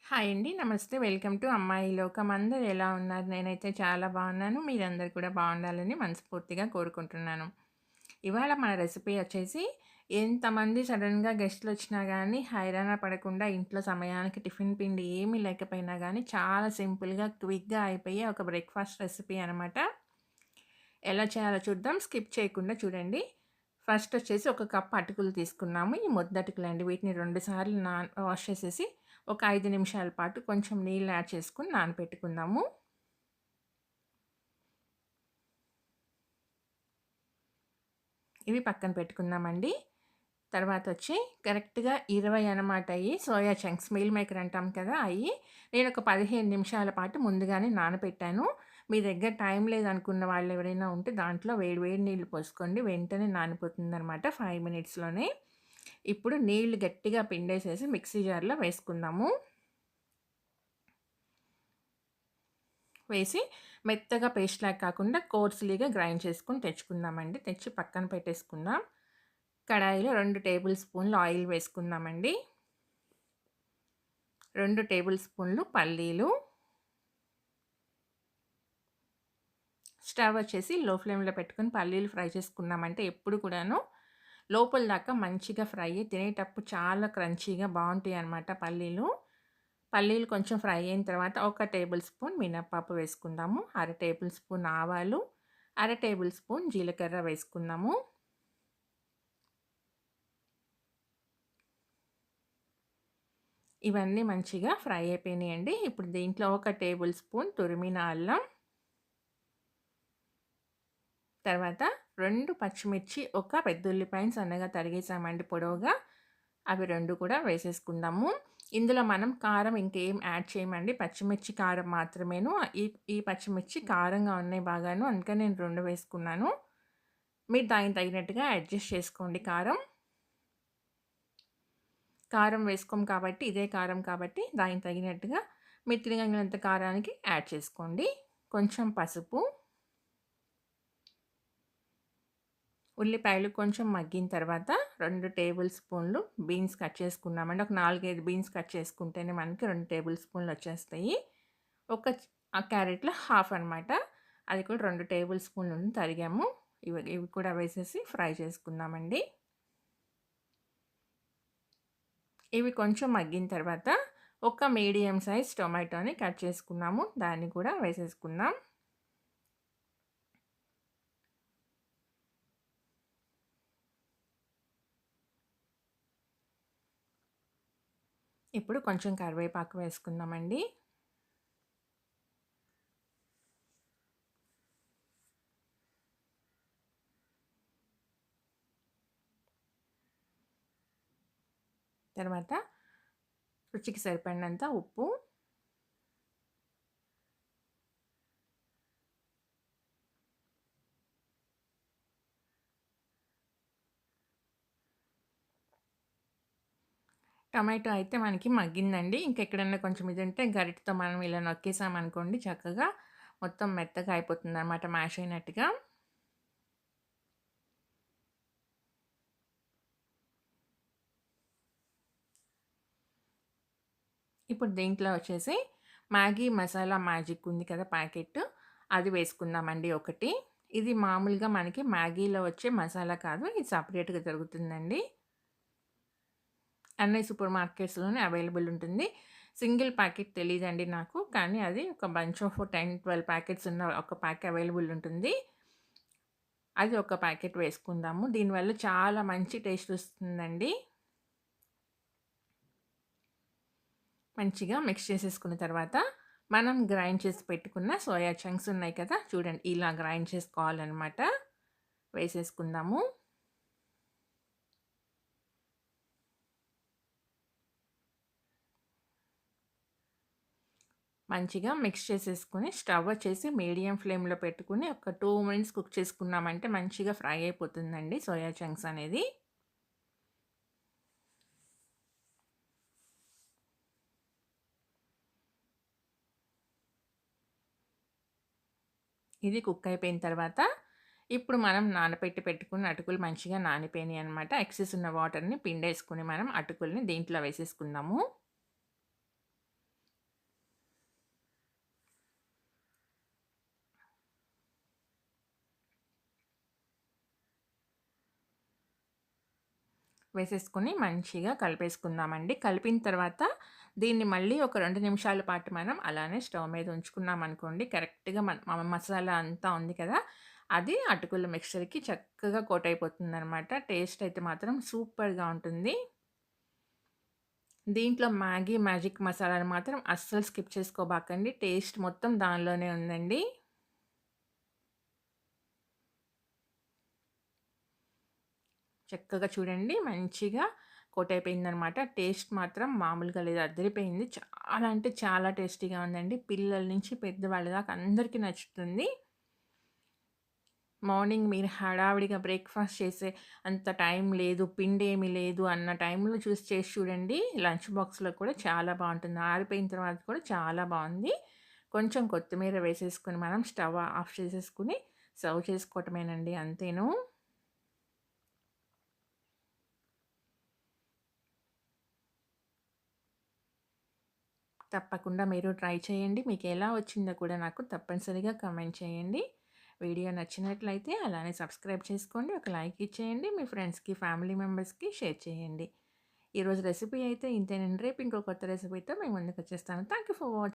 Hi అండి. నమస్తే. Welcome to అమ్మాయి లోకం. అందరూ ఎలా ఉన్నారు? నేనైతే చాలా బాగున్నాను. మీరందరూ కూడా బాగుండాలని మనస్ఫూర్తిగా కోరుకుంటున్నాను. ఇవాళ మన రెసిపీ వచ్చేసి ఎంతమంది సడెన్‌గా గెస్ట్‌లొచ్చినా గానీ హైరానా పడకుండా ఇంట్లో సమయానికి టిఫిన్ పిండి ఏమీ లేకపోయినా గానీ చాలా సింపుల్‌గా, క్విక్‌గా అయిపోయే ఒక బ్రేక్‌ఫాస్ట్ రెసిపీ అనమాట. ఎలా చేయాలో చూద్దాం. స్కిప్ చేయకుండా చూడండి. ఫస్ట్ వచ్చేసి ఒక కప్ అటుకులు తీసుకున్నాము. ఈ ముద్దటుకులండి. వీటిని 2 సార్లు వాష్ చేసేసి ఒక 5 నిమిషాల పాటు కొంచెం నీళ్ళు యాడ్ చేసుకొని నానబెట్టుకుందాము. ఇవి పక్కన పెట్టుకుందామండి. తర్వాతొచ్చి కరెక్ట్‌గా 20 అనమాట అయి సోయా చంక్స్ మీల్ మేకర్ అంటాం కదా! అయి నేనొక 15 నిమిషాల పాటు ముందుగానే నానబెట్టాను. మీ దగ్గర టైం లేదనుకున్న వాళ్ళెవరైనా ఉంటే దాంట్లో వేడి వేడి నీళ్లు పోసుకోండి. వెంటనే నానిపోతుందనమాట 5 మినిట్స్‌లోనే. ఇప్పుడు నీళ్లు గట్టిగా పిండేసేసి మిక్సీ జార్‌లో వేసుకుందాము. వేసి మెత్తగా పేస్ట్‌లాగా కాకుండా కోర్స్‌లీగా గ్రైండ్ చేసుకొని తెచ్చుకుందామండి. తెచ్చి పక్కన పెట్టేసుకుందాం. కడాయిలో 2 టేబుల్ స్పూన్‌లు ఆయిల్ వేసుకుందామండి. 2 టేబుల్ స్పూన్‌లు పల్లీలు. స్టవ్ వచ్చేసి లో ఫ్లేమ్‌లో పెట్టుకొని పల్లీలు ఫ్రై చేసుకున్నామంటే ఎప్పుడు కూడాను లోపల దాకా మంచిగా ఫ్రై అయ్యి తినేటప్పుడు చాలా క్రంచీగా బావుంటాయన్నమాట పల్లీలు. పల్లీలు కొంచెం ఫ్రై అయిన తర్వాత ఒక టేబుల్ స్పూన్ మినపప్పు వేసుకుందాము. అర టేబుల్ స్పూన్ ఆవాలు, అర టేబుల్ స్పూన్ జీలకర్ర వేసుకుందాము. ఇవన్నీ మంచిగా ఫ్రై అయిపోయినాయండి. ఇప్పుడు దీంట్లో ఒక టేబుల్ స్పూన్ తురిమిన అల్లం, తర్వాత 2 పచ్చిమిర్చి, ఒక పెద్దుల్లిపాయని సన్నగా తరిగేసామండి పొడవుగా. అవి 2 కూడా వేసేసుకుందాము. ఇందులో మనం కారం ఇంకేం యాడ్ చేయమండి. పచ్చిమిర్చి కారం మాత్రమేను. ఈ ఈ పచ్చిమిర్చి కారంగా ఉన్నాయి బాగాను. అందుకని నేను 2 వేసుకున్నాను. మీరు దానికి తగినట్టుగా అడ్జస్ట్ చేసుకోండి కారం. కారం వేసుకోము కాబట్టి ఇదే కారం కాబట్టి దానికి తగినట్టుగా మీరు తినగలిగినంత కారానికి యాడ్ చేసుకోండి. కొంచెం పసుపు. ఉల్లిపాయలు కొంచెం మగ్గిన తర్వాత 2 టేబుల్ స్పూన్లు బీన్స్ కట్ చేసుకున్నామండి. ఒక 4, 5 బీన్స్ కట్ చేసుకుంటేనే మనకి 2 టేబుల్ స్పూన్లు వచ్చేస్తాయి. ఒక క్యారెట్‌లో హాఫ్ అనమాట. అది కూడా 2 టేబుల్ స్పూన్లు తరిగాము. ఇవి ఇవి కూడా వేసేసి ఫ్రై చేసుకుందామండి. ఇవి కొంచెం మగ్గిన తర్వాత ఒక మీడియం సైజ్ టొమాటోని కట్ చేసుకున్నాము. దాన్ని కూడా వేసేసుకుందాం. ఇప్పుడు కొంచెం కరివేపాకు వేసుకుందామండి. తర్వాత రుచికి సరిపడినంత ఉప్పు. టొమాటో అయితే మనకి మగ్గిందండి. ఇంకెక్కడన్నా కొంచెం ఇదుంటే గరిటెతో మనం ఇలా నొక్కేసామనుకోండి చక్కగా మొత్తం మెత్తగా అయిపోతుందనమాట మ్యాష్ అయినట్టుగా. ఇప్పుడు దీంట్లో వచ్చేసి మ్యాగీ మసాలా మ్యాజిక్ ఉంది కదా ప్యాకెట్, అది వేసుకుందామండి ఒకటి. ఇది మామూలుగా మనకి మ్యాగీలో వచ్చే మసాలా కాదు. ఇది సెపరేట్‌గా దొరుకుతుందండి. అన్ని సూపర్ మార్కెట్స్‌లోనే అవైలబుల్ ఉంటుంది. సింగిల్ ప్యాకెట్ తెలీదండి నాకు. కానీ అది ఒక బంచ్ ఆఫ్ 10, 12 ప్యాకెట్స్ ఉన్న ఒక ప్యాక్ అవైలబుల్ ఉంటుంది. అది ఒక ప్యాకెట్ వేసుకుందాము. దీనివల్ల చాలా మంచి టేస్ట్ వస్తుందండి. మంచిగా మిక్స్ చేసేసుకున్న తర్వాత మనం గ్రైండ్ చేసి పెట్టుకున్న సోయా చంక్స్ ఉన్నాయి కదా! చూడండి ఇలా గ్రైండ్ చేసుకోవాలనమాట. వేసేసుకుందాము. మంచిగా మిక్స్ చేసేసుకొని స్టవ్ వచ్చేసి మీడియం ఫ్లేమ్‌లో పెట్టుకొని ఒక 2 మినిట్స్ కుక్ చేసుకున్నామంటే మంచిగా ఫ్రై అయిపోతుందండి సోయా చంక్స్ అనేది. ఇది కుక్ అయిపోయిన తర్వాత ఇప్పుడు మనం నానబెట్టి పెట్టుకున్న అటుకులు మంచిగా నానిపోయినాయన్నమాట. ఎక్సెస్ ఉన్న వాటర్‌ని పిండేసుకొని మనం అటుకుల్ని దీంట్లో వేసేసుకుందాము. వేసేసుకొని మంచిగా కలిపేసుకుందామండి. కలిపిన తర్వాత దీన్ని మళ్ళీ ఒక 2 నిమిషాల పాటు మనం అలానే స్టవ్ మీద ఉంచుకున్నామనుకోండి, కరెక్ట్‌గా మసాలా అంతా ఉంది కదా! అది అటుకుల మిక్స్చర్‌కి చక్కగా కోట్ అయిపోతుందనమాట. టేస్ట్ అయితే మాత్రం సూపర్‌గా ఉంటుంది. దీంట్లో మ్యాగీ మ్యాజిక్ మసాలాని మాత్రం అస్సలు స్కిప్ చేసుకోబాకండి. టేస్ట్ మొత్తం దానిలోనే ఉందండి. చక్కగా చూడండి మంచిగా కోట్ అయిపోయిందనమాట. టేస్ట్ మాత్రం మామూలుగా లేదు. అదిరిపోయింది. చాలా అంటే చాలా టేస్టీగా ఉందండి. పిల్లల నుంచి పెద్దవాళ్ళ దాకా అందరికీ నచ్చుతుంది. మార్నింగ్ మీరు హడావిడిగా బ్రేక్‌ఫాస్ట్ చేసే అంత టైం లేదు, పిండేమి లేదు అన్న టైంలో చేసి చూడండి. లంచ్ బాక్స్‌లో కూడా చాలా బావుంటుంది. ఆరిపోయిన తర్వాత కూడా చాలా బావుంది. కొంచెం కొత్తిమీర వేసేసుకొని మనం స్టవ్ ఆఫ్ చేసేసుకొని సర్వ్ చేసుకోవటమేనండి అంతేను. తప్పకుండా మీరు ట్రై చేయండి. మీకెలా వచ్చిందో కూడా నాకు తప్పనిసరిగా కామెంట్ చేయండి. వీడియో నచ్చినట్లయితే అలానే సబ్స్క్రైబ్ చేసుకోండి. ఒక లైక్ ఇచ్చేయండి. మీ ఫ్రెండ్స్‌కి, ఫ్యామిలీ మెంబర్స్‌కి షేర్ చేయండి. ఈరోజు రెసిపీ అయితే ఇంతేనండి. రేపు ఇంకో కొత్త రెసిపీతో మీ ముందుకొచ్చేస్తాను. Thank you for watching.